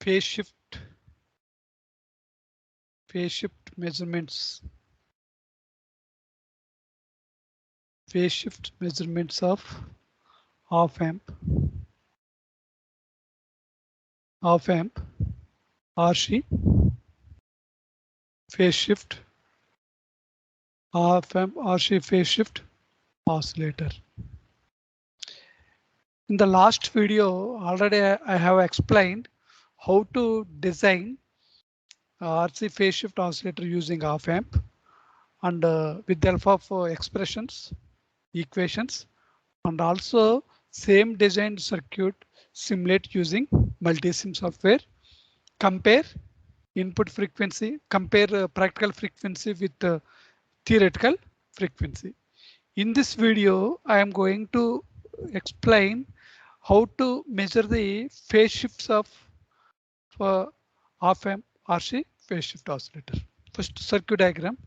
phase shift measurements. Phase shift measurements of op-amp RC phase shift op-amp RC phase shift oscillator. In the last video already I have explained how to design RC phase shift oscillator using op-amp and with the help of expressions, equations, and also same designed circuit simulate using multisim software. Compare input frequency, compare practical frequency with theoretical frequency. In this video, I am going to explain how to measure the phase shifts of op-amp RC phase shift oscillator. First, circuit diagram.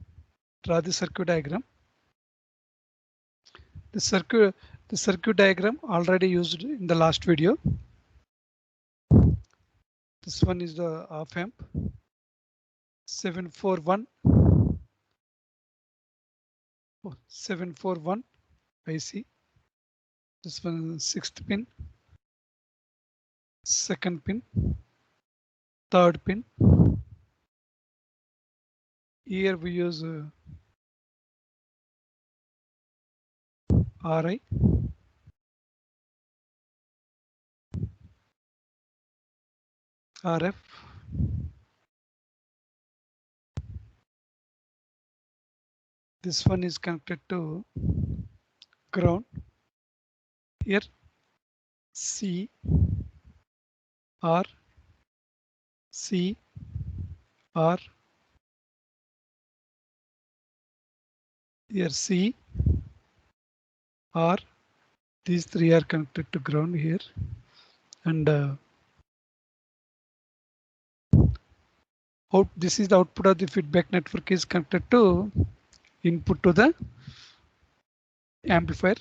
Draw the circuit diagram. The circuit diagram already used in the last video. This one is the op-amp 741 IC. This one is 6th pin, 2nd pin, 3rd pin. Here we use RI. RF. This one is connected to ground. Here C, R, C, R. Here C, R. These three are connected to ground here, and this is the output of the feedback network is connected to input to the amplifier.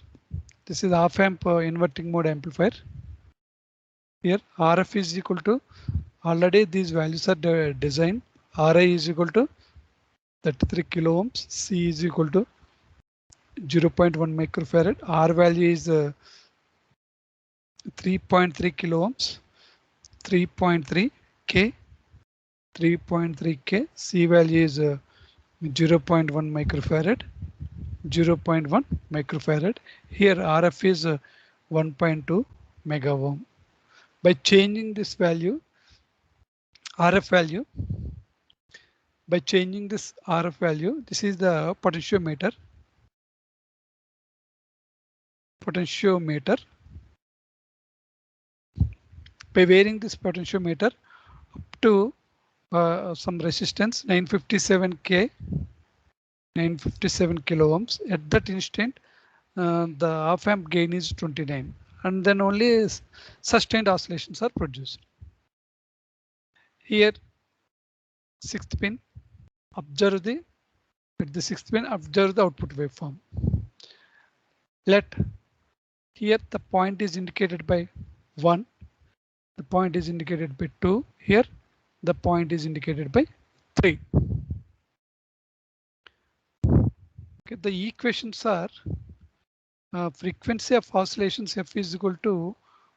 This is op-amp inverting mode amplifier. Here RF is equal to, already these values are designed. RI is equal to 33 kilo ohms. C is equal to 0.1 microfarad. R value is 3.3 kilo ohms. 3.3 K. 3.3 K. C value is 0.1 microfarad. 0.1 microfarad. Here RF is 1.2 mega ohm. By changing this value, RF value, by changing this RF value, this is the potentiometer. Potentiometer. By varying this potentiometer up to some resistance 957 kilo ohms. At that instant, the op-amp gain is 29, and then only sustained oscillations are produced. Here, 6th pin, observe the at the 6th pin, observe the output waveform. Let here the point is indicated by 1, the point is indicated by 2. Here the point is indicated by 3. Okay, the equations are frequency of oscillations F is equal to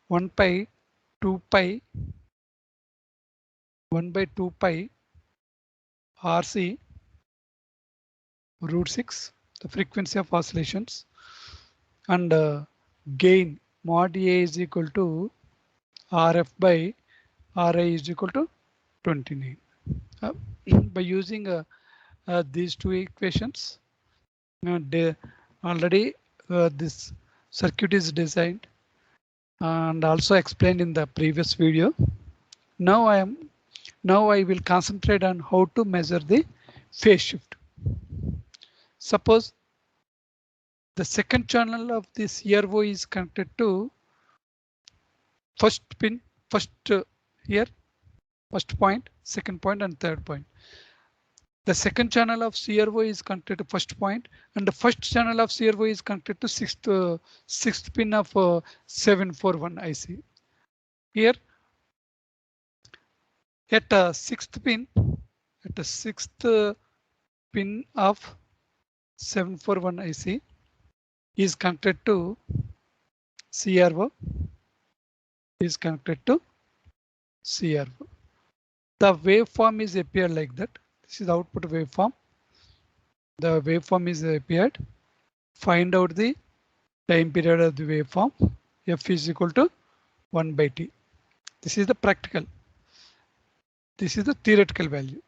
1 by 2 pi RC root 6, the frequency of oscillations, and gain mod A is equal to RF by RI is equal to 29. By using these two equations, already this circuit is designed and also explained in the previous video. Now I will concentrate on how to measure the phase shift. Suppose the second channel of this ERO is connected to first pin, here, first point, second point, and third point. The second channel of CRO is connected to first point, and the first channel of CRO is connected to sixth pin of 741 IC. Here, At sixth pin, at the sixth pin of 741 IC is connected to CRO, is connected to CRO. The waveform is appeared like that. This is the output waveform. The waveform is appeared. Find out the time period of the waveform. F is equal to 1 by T. This is the practical. This is the theoretical value.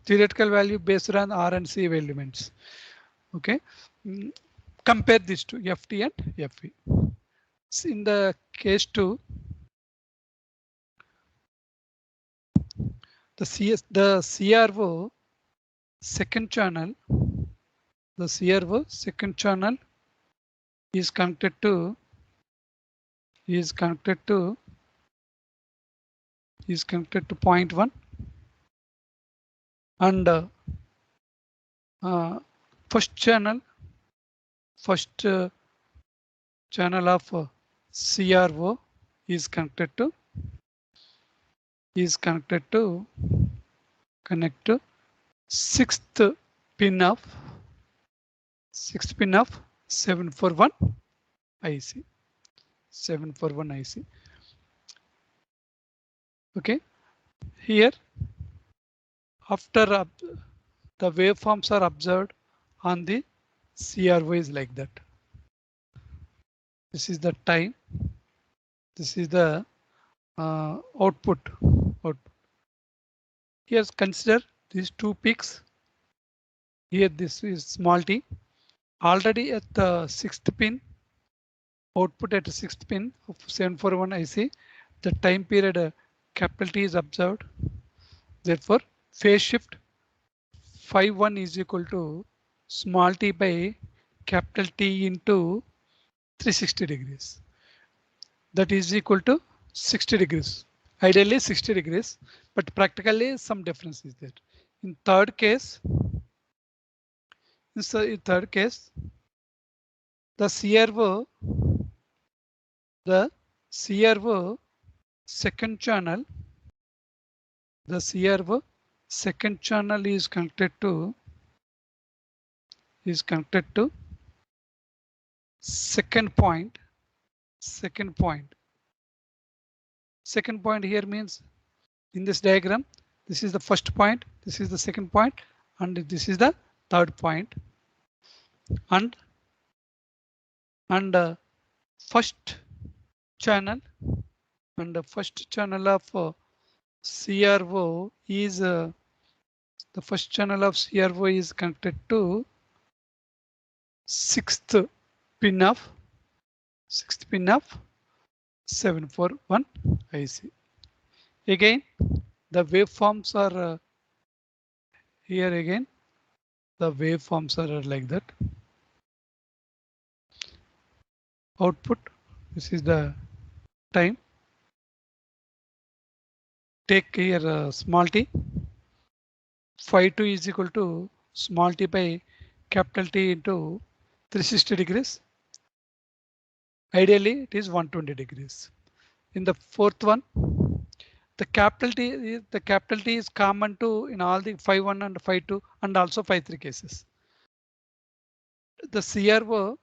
Theoretical value based on R and C elements. Okay. Compare these two, FT and FE. In the case 2, the CRO second channel, the CRO second channel is connected to point 1, and first channel of CRO is connected to connect to sixth pin of 741 IC. 741 IC. Okay, here after the waveforms are observed on the CRO is like that. This is the time. This is the output. Here consider these two peaks. Here this is small t. Already at the sixth pin, output at the sixth pin of 741 IC, the time period capital T is observed. Therefore, phase shift phi1 is equal to small t by capital T into 360 degrees. That is equal to 60 degrees. Ideally 60 degrees, but practically some difference is there. In third case, the CRO second channel, is connected to second point. Second point here means in this diagram, this is the first point, this is the second point, and this is the third point. And first channel of CRO is the first channel of CRO is connected to sixth pin of 741 IC. Again, the waveforms are here again. The waveforms are like that. Output, this is the time. Take here small t. Phi2 is equal to small t by capital T into 360 degrees. Ideally, it is 120 degrees. In the fourth one, the capital T is common to in all the phi1 and phi2 and also phi3 cases. The CRO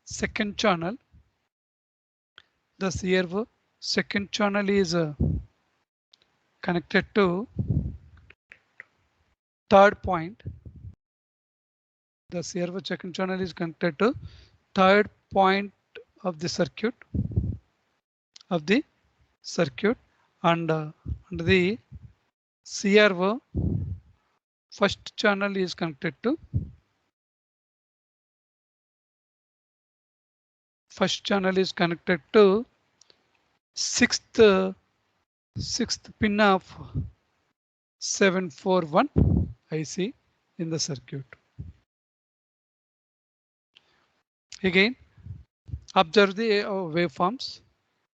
second channel, is connected to third point. The CRO second channel is connected to third point of the circuit and the CRO first channel is connected to sixth pin of 741 IC in the circuit. Again, observe the waveforms.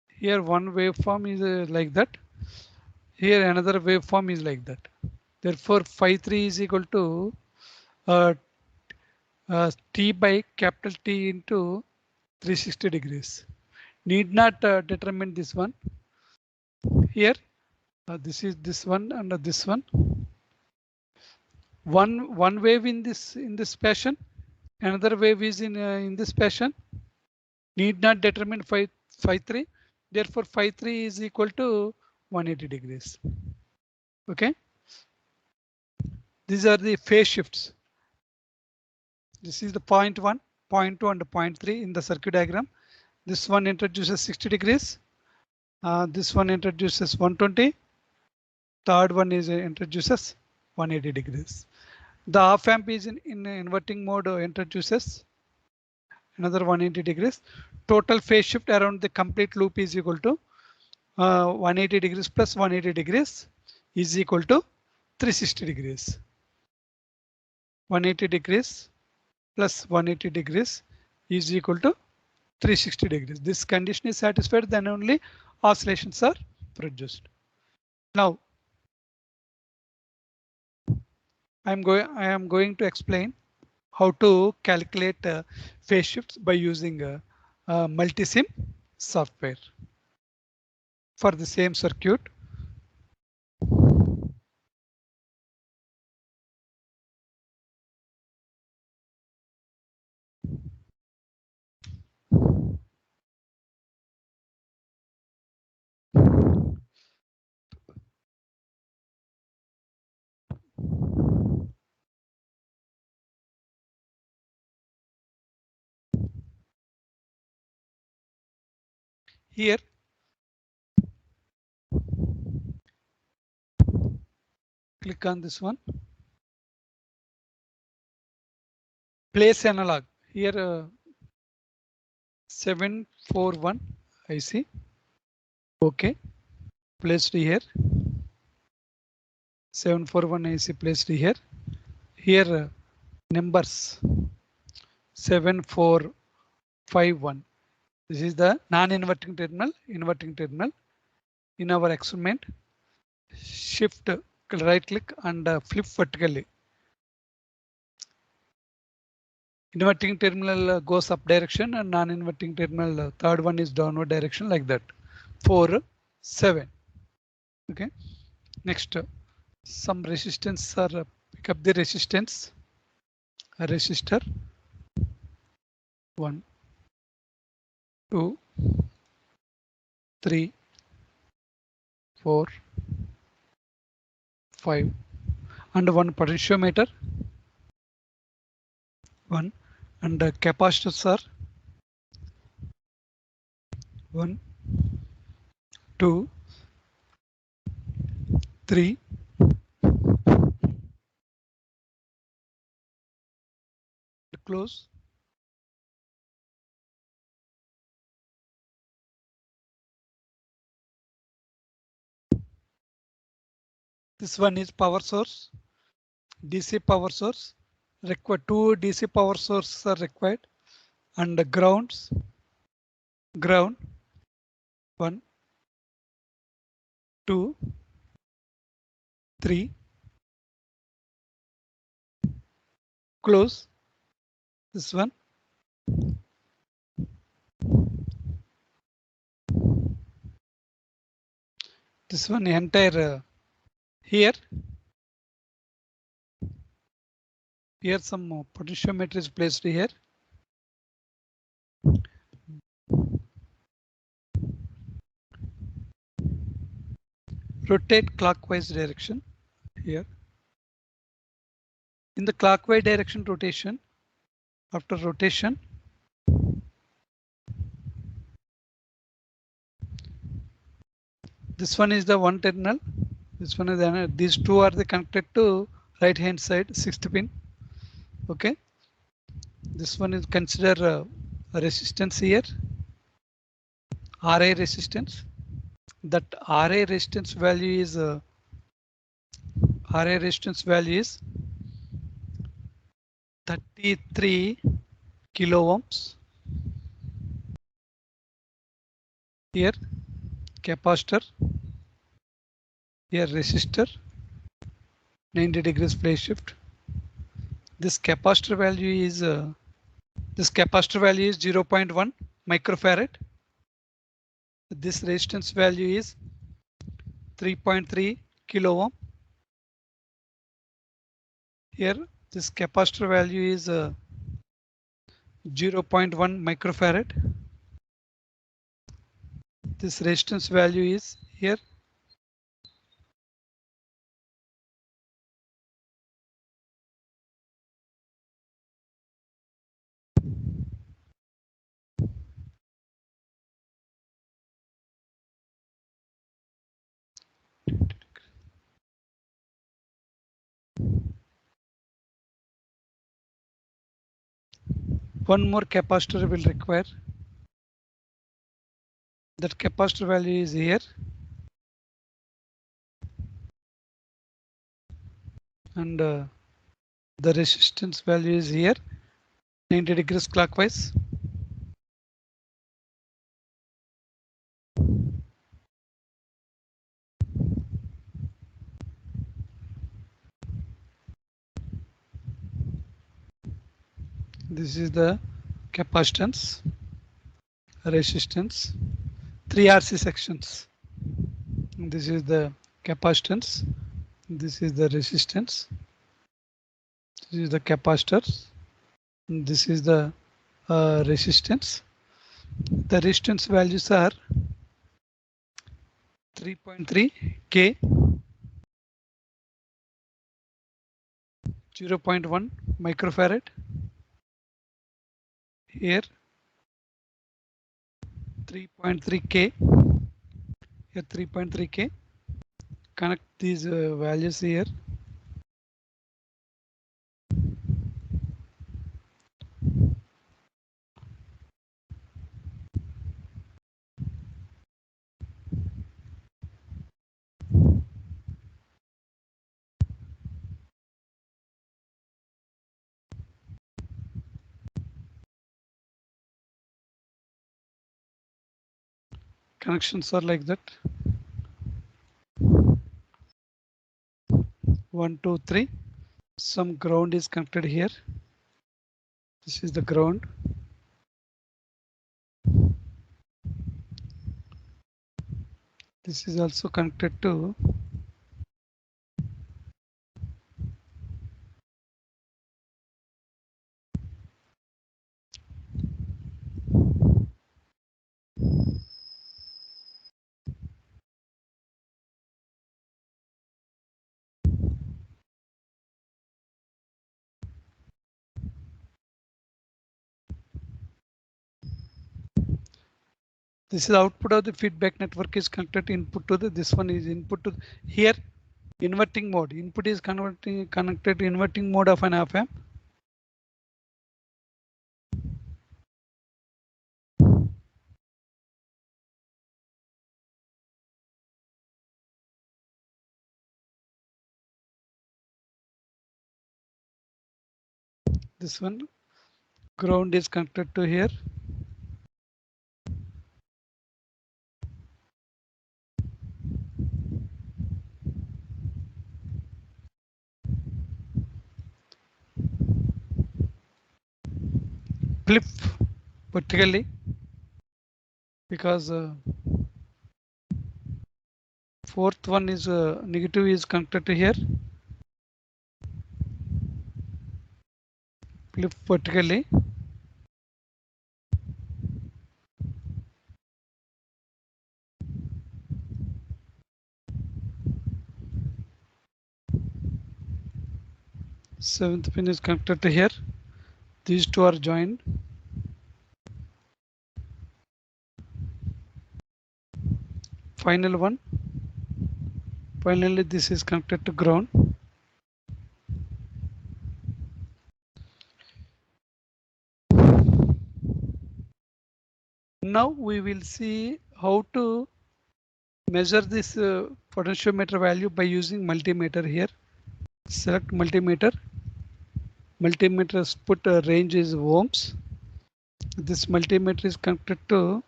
Here one waveform is like that. Here another waveform is like that. Therefore, phi3 is equal to T by capital T into 360 degrees. Need not determine this one. here. This is this one and this one. One wave in this fashion. Another wave is in this fashion. Need not determine phi 3. Therefore, phi 3 is equal to 180 degrees. OK. These are the phase shifts. This is the point 1, point 2 and point 3 in the circuit diagram. This one introduces 60 degrees. This one introduces 120. Third one is introduces 180 degrees. The op amp is in inverting mode introduces another 180 degrees. Total phase shift around the complete loop is equal to 180 degrees plus 180 degrees is equal to 360 degrees. 180 degrees plus 180 degrees is equal to 360 degrees. This condition is satisfied, then only oscillations are produced. Now I am going to explain how to calculate phase shifts by using multisim software for the same circuit. Here, click on this one. Place analog. Here 741 IC. OK. Placed here. 741 IC placed here. Here numbers 7451. This is the non-inverting terminal, inverting terminal. In our experiment, shift right click and flip vertically. Inverting terminal goes up direction and non-inverting terminal third one is downward direction, like that. 4, 7. OK. Next, some resistance or pick up the resistance. A resistor 1, 2, 3, 4, 5 and one potentiometer 1 and capacitors are 1, 2, 3, close. This one is power source, DC power source. Required 2 DC power sources are required and the ground 1, 2, 3. Close this one. This one entire here some potentiometer is placed here. Rotate clockwise direction here. In the clockwise direction rotation, after rotation, this one is the one terminal. This one is the, these two are the connected to right hand side 6th pin. OK. This one is consider a resistance here. RA resistance. That RA resistance value is 33 kilo ohms. Here capacitor, here resistor, 90 degrees phase shift. This capacitor value is 0.1 microfarad. This resistance value is 3.3 kilo ohm. Here this capacitor value is 0.1 microfarad. This resistance value is here. One more capacitor will require. That capacitor value is here. And the resistance value is here, 90 degrees clockwise. This is the capacitance, resistance, 3 RC sections. This is the capacitance. This is the resistance. This is the capacitors. This is the resistance. The resistance values are 3.3 K, 0.1 microfarad. Here 3.3 K. Here 3.3 K. Connect these values here. Connections are like that. 1, 2, 3. Some ground is connected here. This is the ground. This is also connected to this is output of the feedback network is connected input to the, this one is input to here inverting mode. Input is connected to inverting mode of an op amp. This one ground is connected to here. Flip vertically because fourth one is negative is connected to here. Flip vertically. Seventh pin is connected to here. These two are joined. Final one. Finally, this is connected to ground. Now we will see how to measure this potentiometer value by using multimeter here. Select multimeter. Multimeter's put range is ohms. This multimeter is connected to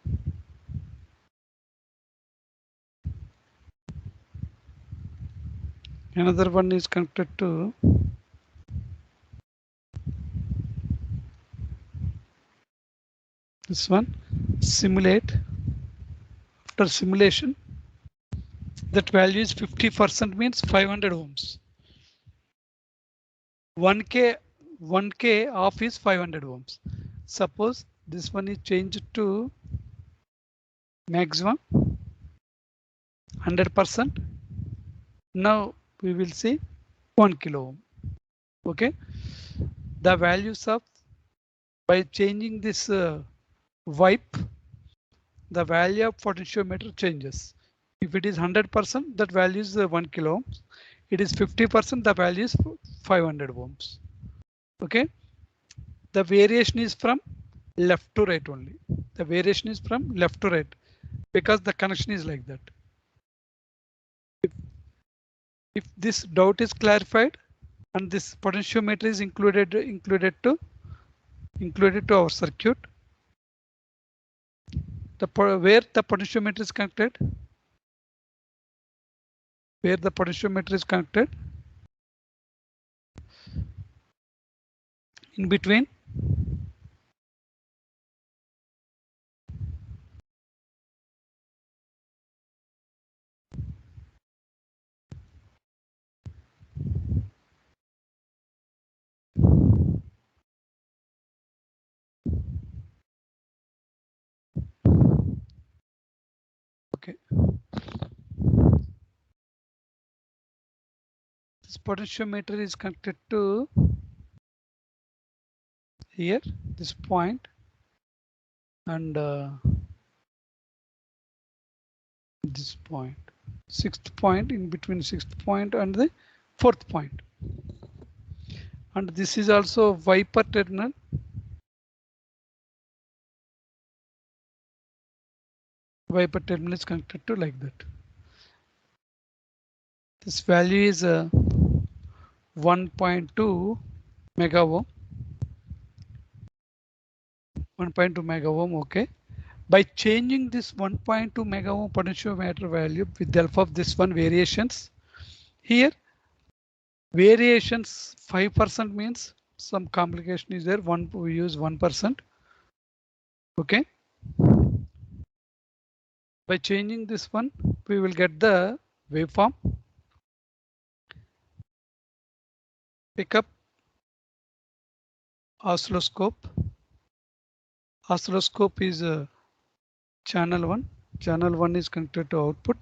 another one is connected to this one. Simulate. After simulation, That value is 50% means 500 ohms. 1K off is 500 ohms. Suppose this one is changed to maximum 100%. Now we will see 1 kilo ohm. Okay, the values of by changing this wipe, the value of potentiometer changes. If it is 100%, that value is 1 kilo ohms. It is 50%, the value is 500 ohms. Okay, the variation is from left to right only. The variation is from left to right because the connection is like that. If this doubt is clarified and this potentiometer is included to our circuit, where the potentiometer is connected, in between okay. This potentiometer is connected to here, this point, and this point, sixth point, in between sixth point and the fourth point. And this is also wiper terminal. Wiper terminal is connected to like that. This value is 1.2 mega ohm. 1.2 mega ohm. Okay. By changing this 1.2 mega ohm potentiometer value with the help of this one variations, here variations 5% means some complication is there. We use 1%. Okay. By changing this one, we will get the waveform. Pick up oscilloscope. Oscilloscope is channel 1. Channel 1 is connected to output.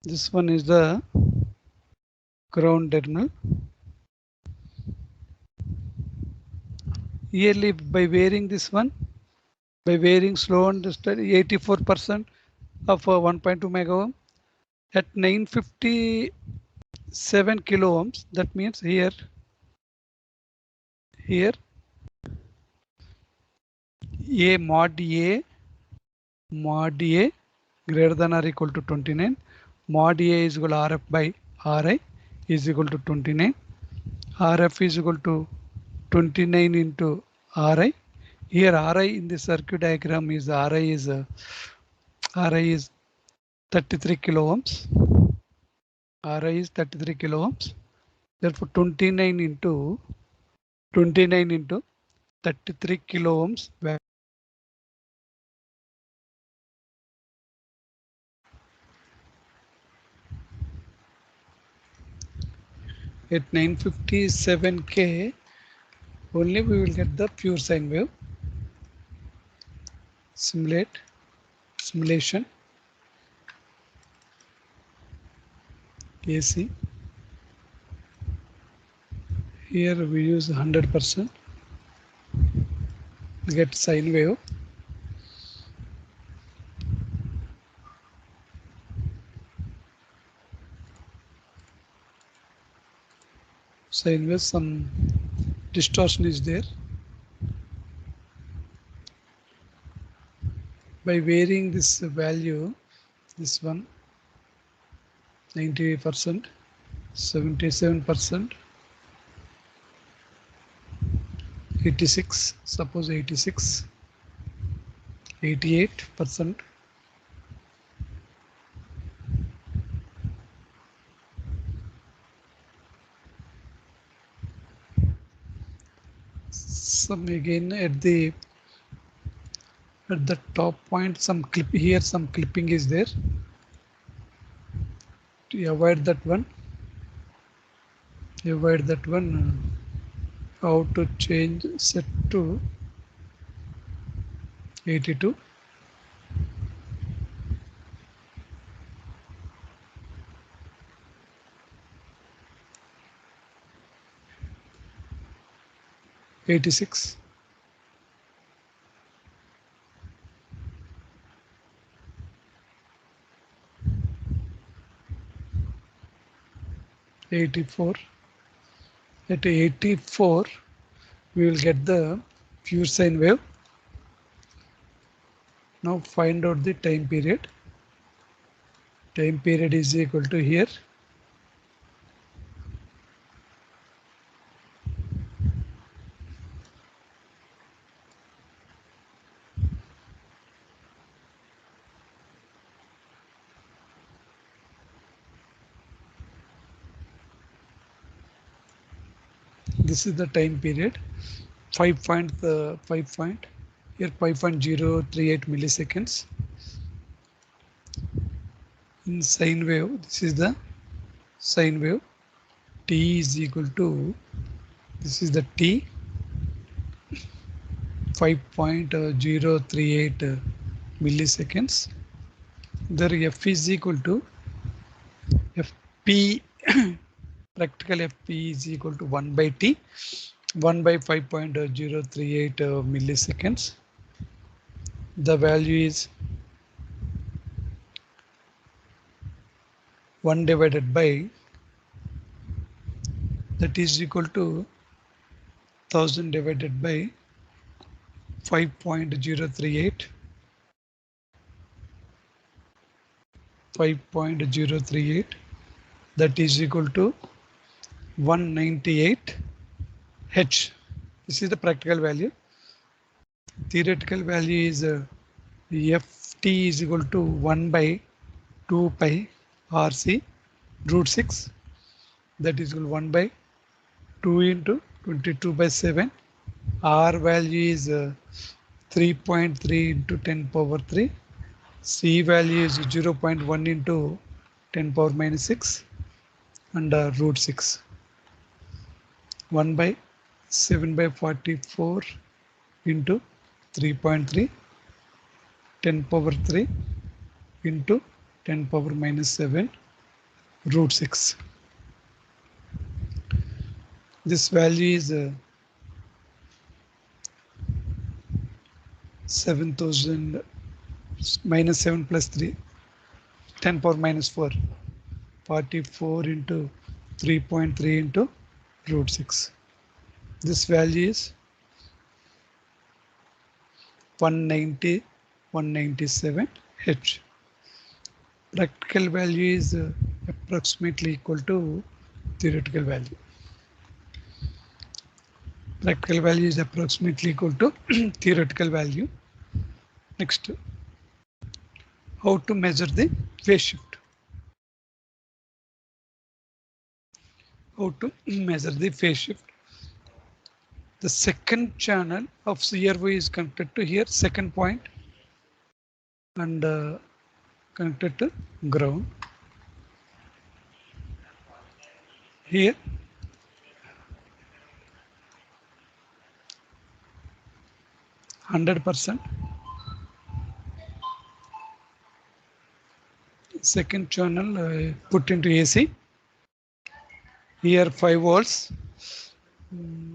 This one is the ground terminal. Yearly, by varying this one, by varying slow and steady, 84% of 1.2 mega ohm at 957 kilo ohms. That means here A mod A greater than or equal to 29. Mod A is equal to RF by RI is equal to 29. RF is equal to 29 into RI. Here RI in the circuit diagram is RI is 33 kilo ohms. RI is 33 kilo ohms. Therefore 29 into 33 kilo ohms. At 957K only we will get the pure sine wave. Simulation AC. Here we use 100%. Get sine wave. Sine wave, some distortion is there. By varying this value, this one 98%, 77%, 86, suppose 86, 88%. Some again at the top point, some clipping is there. To avoid that one, how to change set to 82. '86. 84. At 84, we will get the pure sine wave. Now find out the time period. Time period is equal to here. This is the time period. 5 point here 5.038 milliseconds. In sine wave, this is the sine wave. T is equal to, this is the T, 5.038 milliseconds. There F is equal to Fp. Practical Fp is equal to 1 by T, 1 by 5.038 milliseconds. The value is 1 divided by, that is equal to 1000 divided by 5.038. 5.038, that is equal to 198 H. This is the practical value. Theoretical value is Ft is equal to 1 by 2 pi RC root 6. That is equal to 1 by 2 into 22 by 7. R value is 3.3 into 10 power 3. C value is 0.1 into 10 power minus 6 and root 6. 1 by 7 by 44 into 3.3, 10 power 3 into 10 power minus 7 root 6. This value is 7000 minus 7 plus 3, 10 power minus 4, 44 into 3.3 into root 6. This value is 197 H. Practical value is approximately equal to theoretical value. Practical value is approximately equal to theoretical value. Next, how to measure the phase shift. How to measure the phase shift. The second channel of CRO is connected to here, second point, and connected to ground. Here, %. Second channel put into AC. Here 5 volts.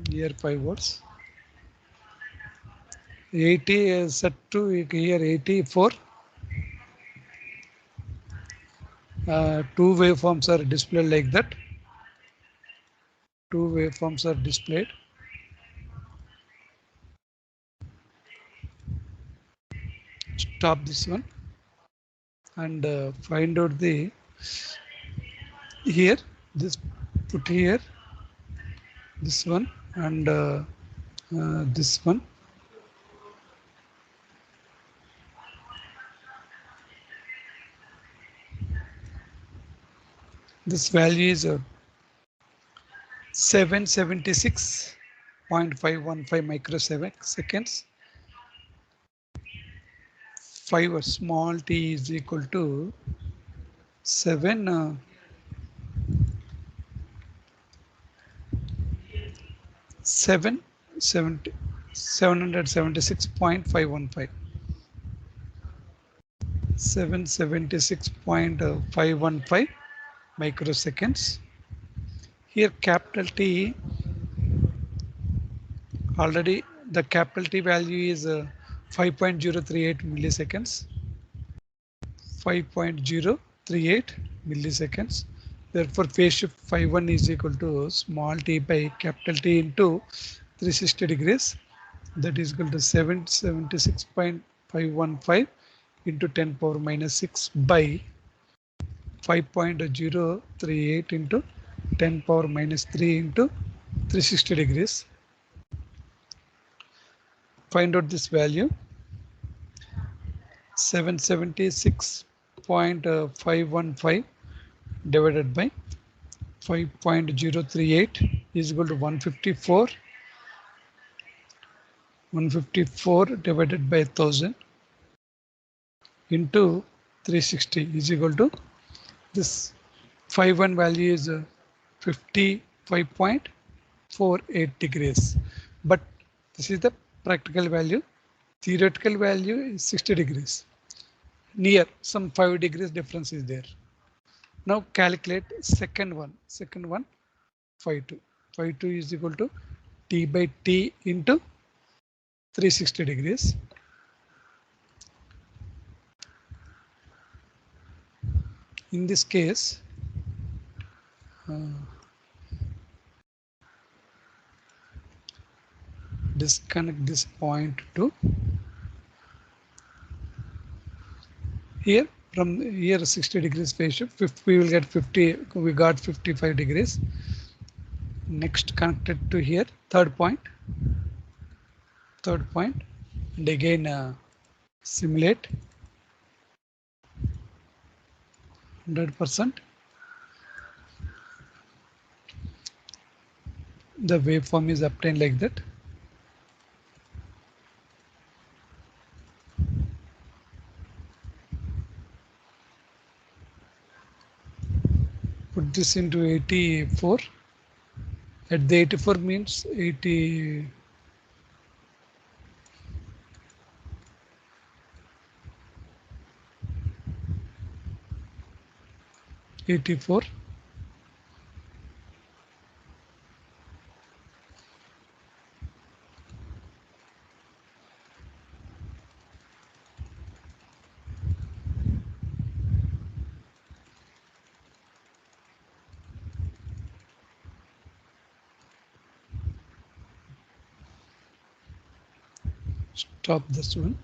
Here 5 volts. 80 is set to here 84. Two waveforms are displayed like that. Two waveforms are displayed. Stop this one and find out the here, this put here, this one and this one. This value is 776.515 microseconds. 5 small t is equal to 7 776.515. 776.515 microseconds. Here capital T, already the capital T value is 5.038 milliseconds. 5.038 milliseconds. Therefore, phase shift phi1 is equal to small t by capital T into 360 degrees. That is equal to 776.515 into 10 power minus 6 by 5.038 into 10 power minus 3 into 360 degrees. Find out this value. 776.515 divided by 5.038 is equal to 154. 154 divided by 1000 into 360 is equal to this. 5.1 value is 55.48 degrees, but this is the practical value. Theoretical value is 60 degrees. Near some 5 degrees difference is there. Now calculate second one. Second one, phi2. Phi2 is equal to t by t into 360 degrees. In this case, disconnect this point to here. From here 60 degrees phase shift, we will get 50, we got 55 degrees. Next connected to here, third point, and again simulate 100%. The waveform is obtained like that. Put this into 84. At the 84 means 80. 84. Stop this one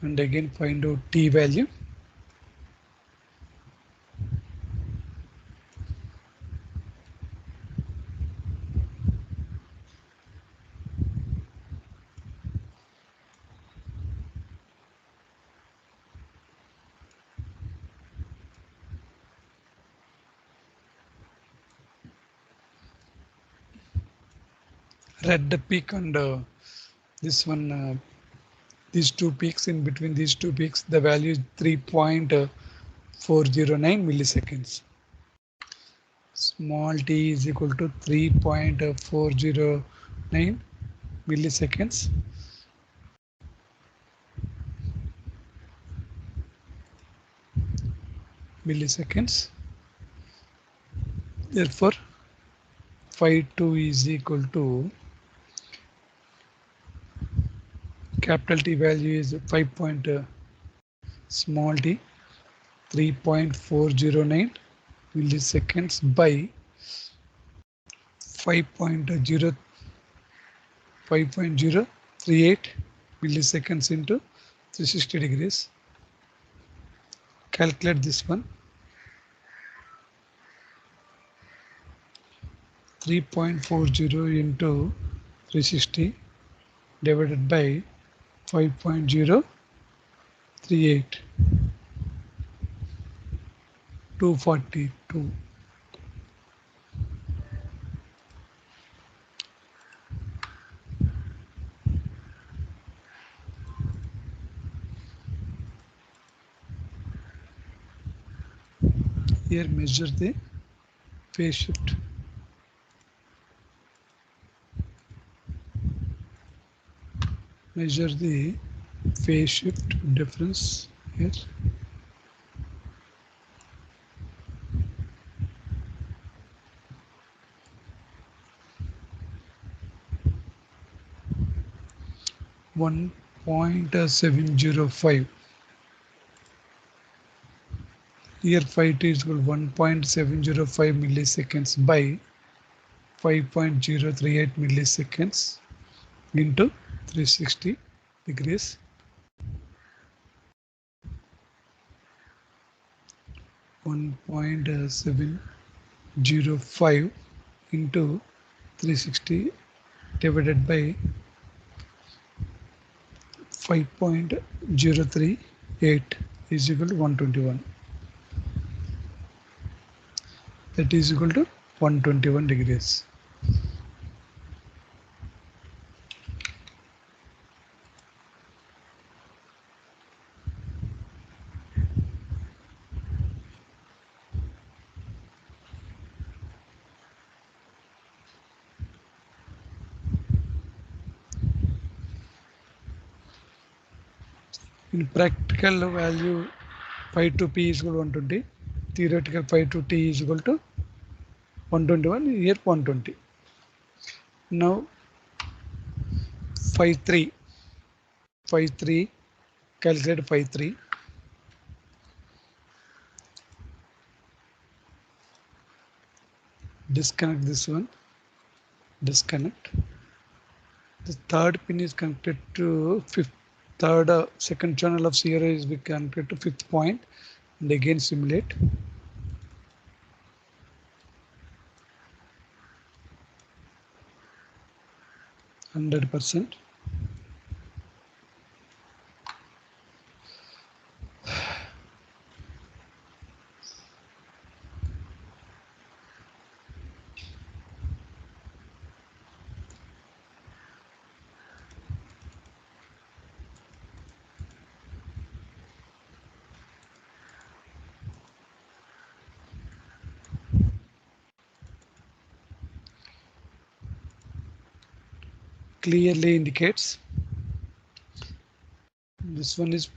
and again find out t value. Read the peak and this one, these two peaks, in between these two peaks, the value is 3.409 milliseconds. Small t is equal to 3.409 milliseconds. Therefore, phi2 is equal to capital T value is 5. Small t 3.409 milliseconds by 5.038 milliseconds into 360 degrees. Calculate this one. 3.40 into 360 divided by 5.038. 242. Here measure the phase shift. measure the phase shift difference here. One 0.705. Here phi t is equal to 1.705 milliseconds by 5.038 milliseconds into 360 degrees. 1.705 into 360 divided by 5.038 is equal to 121. That is equal to 121 degrees. In practical value, phi to p is equal to 120. Theoretical phi to t is equal to 121. Here 120. Now phi 3. Calculate phi 3. Disconnect this one. Disconnect. The third pin is connected to second channel of serial is connected to fifth point, and again simulate. %. Clearly indicates this one is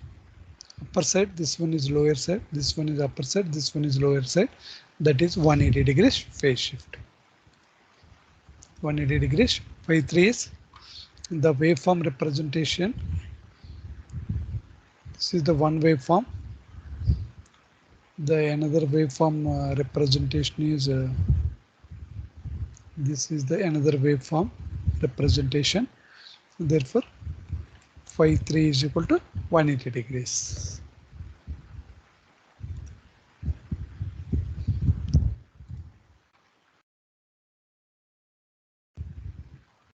upper side, this one is lower side, this one is upper side, this one is lower side. That is 180 degrees phase shift. 180 degrees. Phi 3 is the waveform representation. This is the one waveform. The another waveform representation is this is the another waveform representation. Therefore, phi 3 is equal to 180 degrees.